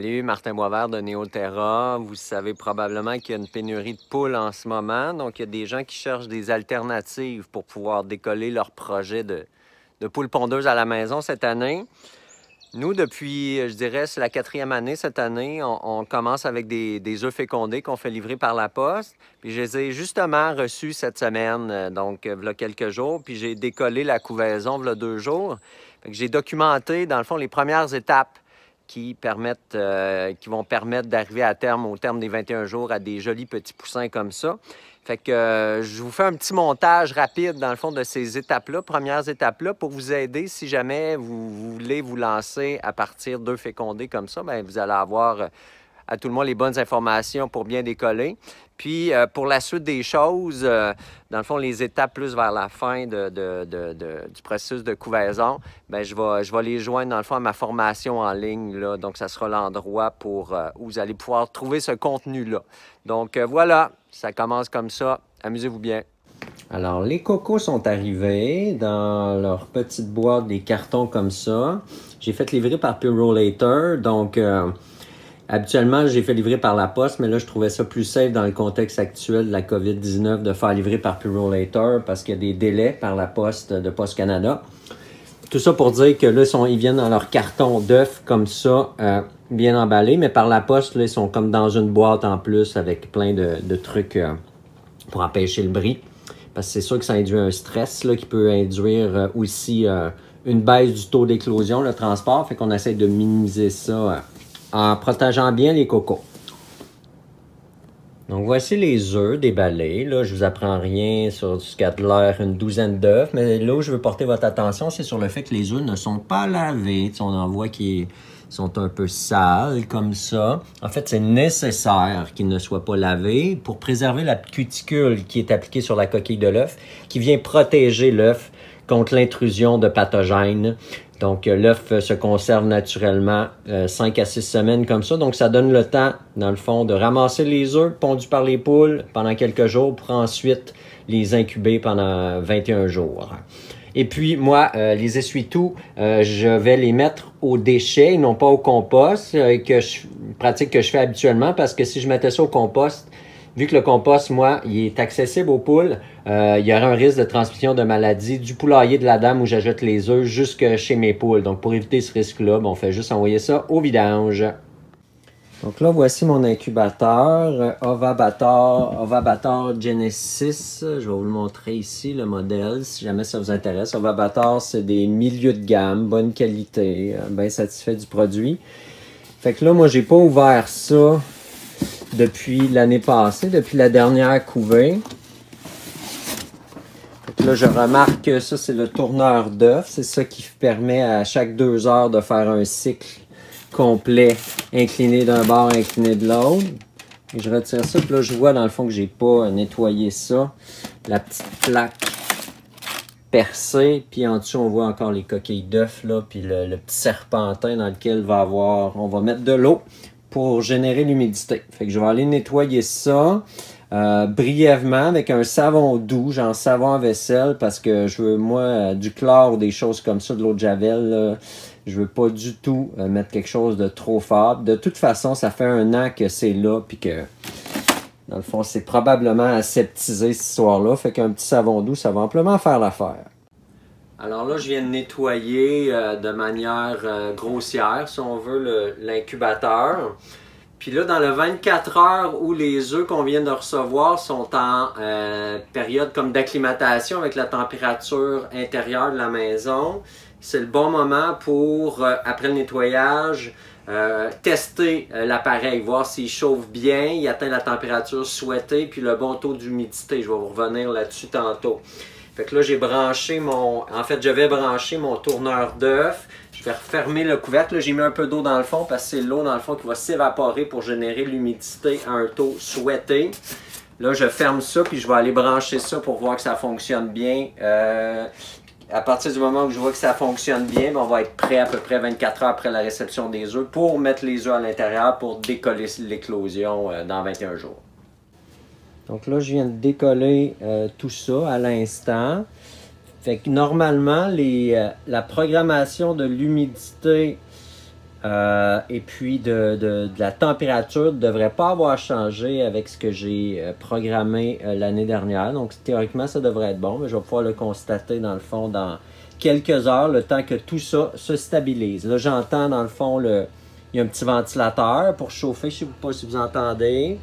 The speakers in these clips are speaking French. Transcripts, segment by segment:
Salut, Martin Boisvert de Néoterra. Vous savez probablement qu'il y a une pénurie de poules en ce moment. Donc, il y a des gens qui cherchent des alternatives pour pouvoir décoller leur projet de poules pondeuses à la maison cette année. Nous, depuis, je dirais, c'est la 4e année cette année, on commence avec des œufs fécondés qu'on fait livrer par la poste. Puis je les ai justement reçus cette semaine, donc il y a quelques jours. Puis j'ai décollé la couvaison il y a 2 jours. J'ai documenté, dans le fond, les premières étapes qui vont permettre d'arriver à terme, au terme des 21 jours, à des jolis petits poussins comme ça. Fait que je vous fais un petit montage rapide, dans le fond, de ces étapes-là, premières étapes-là, pour vous aider si jamais vous voulez vous lancer à partir d'œufs fécondés comme ça, bien, vous allez avoir à tout le monde les bonnes informations pour bien décoller. Puis, pour la suite des choses, dans le fond, les étapes plus vers la fin du processus de couvaison, bien, je vais les joindre, dans le fond, à ma formation en ligne, là. Donc, ça sera l'endroit où vous allez pouvoir trouver ce contenu-là. Donc, voilà, ça commence comme ça. Amusez-vous bien. Alors, les cocos sont arrivés dans leur petite boîte, des cartons comme ça. J'ai fait livrer par Purolator, donc... habituellement, j'ai fait livrer par la poste, mais là, je trouvais ça plus safe dans le contexte actuel de la COVID-19 de faire livrer par Purolator parce qu'il y a des délais par la poste de Poste Canada. Tout ça pour dire que là, ils viennent dans leur carton d'œufs comme ça, bien emballés, mais par la poste, là, ils sont comme dans une boîte en plus avec plein de trucs pour empêcher le bris. Parce que c'est sûr que ça induit un stress là, qui peut induire aussi une baisse du taux d'éclosion, le transport. Fait qu'on essaie de minimiser ça en protégeant bien les cocos. Donc voici les œufs déballés. Là, je vous apprends rien sur ce qui a de l'air une douzaine d'œufs, mais là où je veux porter votre attention, c'est sur le fait que les œufs ne sont pas lavés. T'sais, on en voit qui sont un peu sales comme ça. En fait, c'est nécessaire qu'ils ne soient pas lavés pour préserver la cuticule qui est appliquée sur la coquille de l'œuf, qui vient protéger l'œuf contre l'intrusion de pathogènes. Donc, l'œuf se conserve naturellement 5 à 6 semaines comme ça. Donc, ça donne le temps, dans le fond, de ramasser les œufs pondus par les poules pendant quelques jours pour ensuite les incuber pendant 21 jours. Et puis, moi, les essuie-tout, je vais les mettre au déchet et non pas au compost, pratique que je fais habituellement parce que si je mettais ça au compost, vu que le compost, moi, il est accessible aux poules, il y aurait un risque de transmission de maladies du poulailler de la dame où j'ajoute les œufs jusque chez mes poules. Donc, pour éviter ce risque-là, on fait juste envoyer ça au vidange. Donc là, voici mon incubateur Ovabator Genesis. Je vais vous le montrer ici, le modèle, si jamais ça vous intéresse. Ovabator, c'est des milieux de gamme, bonne qualité, bien satisfait du produit. Fait que là, moi, j'ai pas ouvert ça depuis l'année passée, depuis la dernière couvée. Là, je remarque que ça, c'est le tourneur d'œufs. C'est ça qui permet à chaque 2 heures de faire un cycle complet, incliné d'un bord, incliné de l'autre. Et je retire ça. Puis là, je vois dans le fond que j'ai pas nettoyé ça. La petite plaque percée. Puis en dessous, on voit encore les coquilles d'œufs, là. Puis le petit serpentin dans lequel on va mettre de l'eau pour générer l'humidité. Fait que je vais aller nettoyer ça brièvement avec un savon doux, genre savon à vaisselle, parce que je veux, moi, du chlore ou des choses comme ça, de l'eau de javel, là, je veux pas du tout mettre quelque chose de trop fort. De toute façon, ça fait 1 an que c'est là, puis que, dans le fond, c'est probablement aseptisé cette histoire-là. Fait qu'un petit savon doux, ça va amplement faire l'affaire. Alors là, je viens de nettoyer de manière grossière, si on veut, l'incubateur. Puis là, dans le 24 heures où les œufs qu'on vient de recevoir sont en période comme d'acclimatation avec la température intérieure de la maison, c'est le bon moment pour, après le nettoyage, tester l'appareil, voir s'il chauffe bien, il atteint la température souhaitée, puis le bon taux d'humidité. Je vais vous revenir là-dessus tantôt. Fait que là, je vais brancher mon tourneur d'œufs. Je vais refermer le couvercle. J'ai mis un peu d'eau dans le fond parce que c'est l'eau dans le fond qui va s'évaporer pour générer l'humidité à un taux souhaité. Là, je ferme ça puis je vais aller brancher ça pour voir que ça fonctionne bien. À partir du moment où je vois que ça fonctionne bien, on va être prêt à peu près 24 heures après la réception des œufs pour mettre les œufs à l'intérieur pour décoller l'éclosion dans 21 jours. Donc là, je viens de décoller tout ça à l'instant. Fait que normalement, la programmation de l'humidité Et puis de la température ne devrait pas avoir changé avec ce que j'ai programmé l'année dernière. Donc théoriquement, ça devrait être bon, mais je vais pouvoir le constater dans le fond dans quelques heures, le temps que tout ça se stabilise. Là, j'entends dans le fond, il y a un petit ventilateur pour chauffer, je ne sais pas si vous entendez.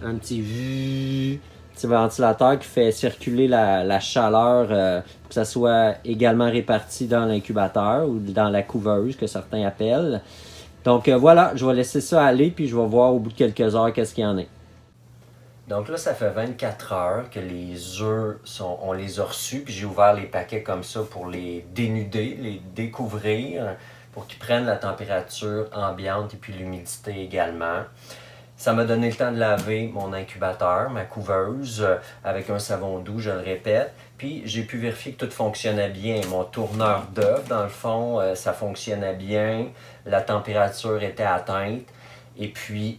Un petit ventilateur qui fait circuler la chaleur pour que ça soit également réparti dans l'incubateur ou dans la couveuse que certains appellent. Donc voilà, je vais laisser ça aller puis je vais voir au bout de quelques heures qu'est-ce qu'il y en a. Donc là, ça fait 24 heures que les œufs, on les a reçus, puis j'ai ouvert les paquets comme ça pour les dénuder, les découvrir, pour qu'ils prennent la température ambiante et puis l'humidité également. Ça m'a donné le temps de laver mon incubateur, ma couveuse, avec un savon doux, je le répète. Puis j'ai pu vérifier que tout fonctionnait bien. Mon tourneur d'œufs, dans le fond, ça fonctionnait bien. La température était atteinte. Et puis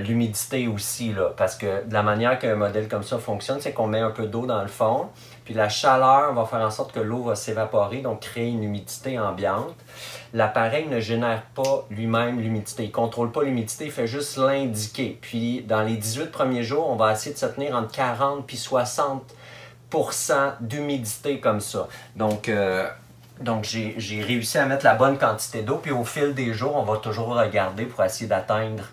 l'humidité aussi, là, parce que de la manière qu'un modèle comme ça fonctionne, c'est qu'on met un peu d'eau dans le fond, puis la chaleur va faire en sorte que l'eau va s'évaporer, donc créer une humidité ambiante. L'appareil ne génère pas lui-même l'humidité, il ne contrôle pas l'humidité, il fait juste l'indiquer. Puis dans les 18 premiers jours, on va essayer de se tenir entre 40 et 60% d'humidité comme ça. Donc j'ai réussi à mettre la bonne quantité d'eau, puis au fil des jours, on va toujours regarder pour essayer d'atteindre,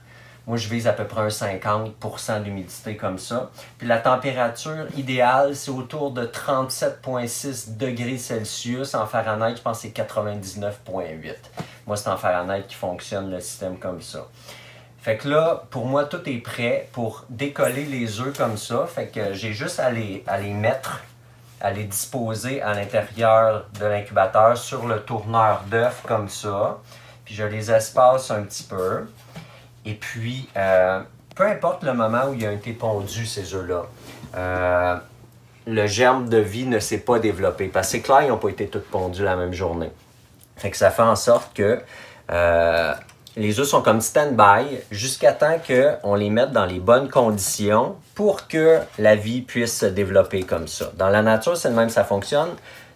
moi je vise à peu près un 50% d'humidité comme ça. Puis la température idéale, c'est autour de 37,6 degrés Celsius. En Fahrenheit, je pense que c'est 99,8. Moi, c'est en Fahrenheit qui fonctionne le système comme ça. Fait que là, pour moi, tout est prêt pour décoller les œufs comme ça. Fait que j'ai juste à les mettre, à les disposer à l'intérieur de l'incubateur sur le tourneur d'œufs comme ça. Puis je les espace un petit peu. Et puis, peu importe le moment où il a été pondu, ces œufs-là, le germe de vie ne s'est pas développé. Parce que c'est clair, ils n'ont pas été tous pondus la même journée. Fait que ça fait en sorte que les œufs sont comme stand-by jusqu'à temps qu'on les mette dans les bonnes conditions pour que la vie puisse se développer comme ça. Dans la nature, c'est le même, ça fonctionne.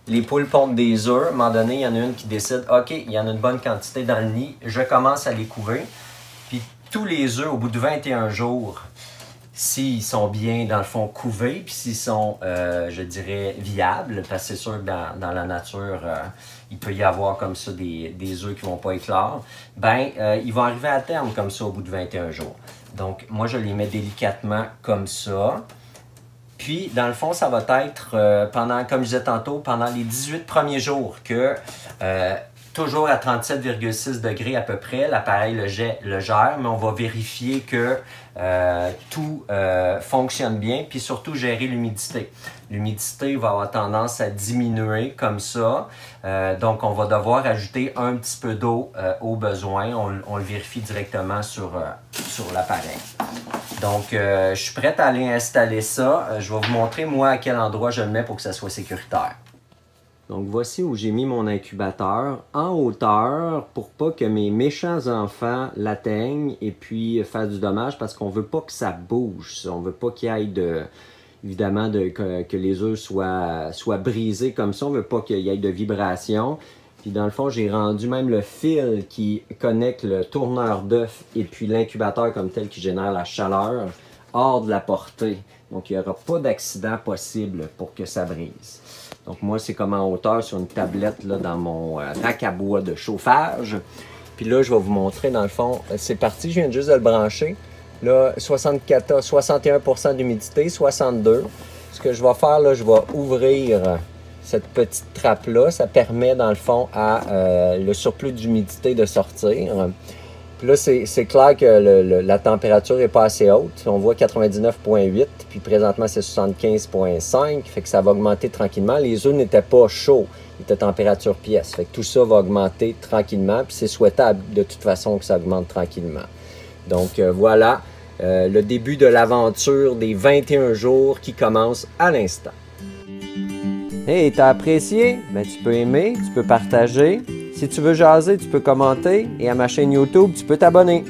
Les poules pondent des œufs. À un moment donné, il y en a une qui décide, OK, il y en a une bonne quantité dans le nid, je commence à les couver. Puis tous les œufs, au bout de 21 jours, s'ils sont bien, dans le fond, couvés, puis s'ils sont, je dirais, viables, parce que c'est sûr que dans la nature, il peut y avoir comme ça des œufs qui ne vont pas éclore, ben, ils vont arriver à terme comme ça au bout de 21 jours. Donc, moi, je les mets délicatement comme ça. Puis, dans le fond, ça va être, pendant, comme je disais tantôt, pendant les 18 premiers jours que... toujours à 37,6 degrés à peu près, l'appareil le gère, mais on va vérifier que tout fonctionne bien, puis surtout gérer l'humidité. L'humidité va avoir tendance à diminuer comme ça, donc on va devoir ajouter un petit peu d'eau au besoin. On le vérifie directement sur l'appareil. Donc, je suis prêt à aller installer ça. Je vais vous montrer, moi, à quel endroit je le mets pour que ça soit sécuritaire. Donc, voici où j'ai mis mon incubateur en hauteur pour pas que mes méchants enfants l'atteignent et puis faire du dommage parce qu'on veut pas que ça bouge. On veut pas qu'il y ait évidemment que les œufs soient brisés comme ça. On veut pas qu'il y ait de vibration. Puis dans le fond, j'ai rendu même le fil qui connecte le tourneur d'œufs et puis l'incubateur comme tel qui génère la chaleur hors de la portée. Donc, il n'y aura pas d'accident possible pour que ça brise. Donc, moi, c'est comme en hauteur sur une tablette là, dans mon rack à bois de chauffage. Puis là, je vais vous montrer, dans le fond, c'est parti, je viens juste de le brancher. Là, 61% d'humidité, 62%. Ce que je vais faire, là, je vais ouvrir cette petite trappe-là. Ça permet, dans le fond, à le surplus d'humidité de sortir. Puis là, c'est clair que la température n'est pas assez haute. On voit 99,8, puis présentement, c'est 75,5. Fait que ça va augmenter tranquillement. Les œufs n'étaient pas chauds. Ils étaient température pièce. Fait que tout ça va augmenter tranquillement. Puis c'est souhaitable de toute façon que ça augmente tranquillement. Donc voilà, le début de l'aventure des 21 jours qui commence à l'instant. Hey, t'as apprécié? Ben, tu peux aimer, tu peux partager. Si tu veux jaser, tu peux commenter et à ma chaîne YouTube, tu peux t'abonner.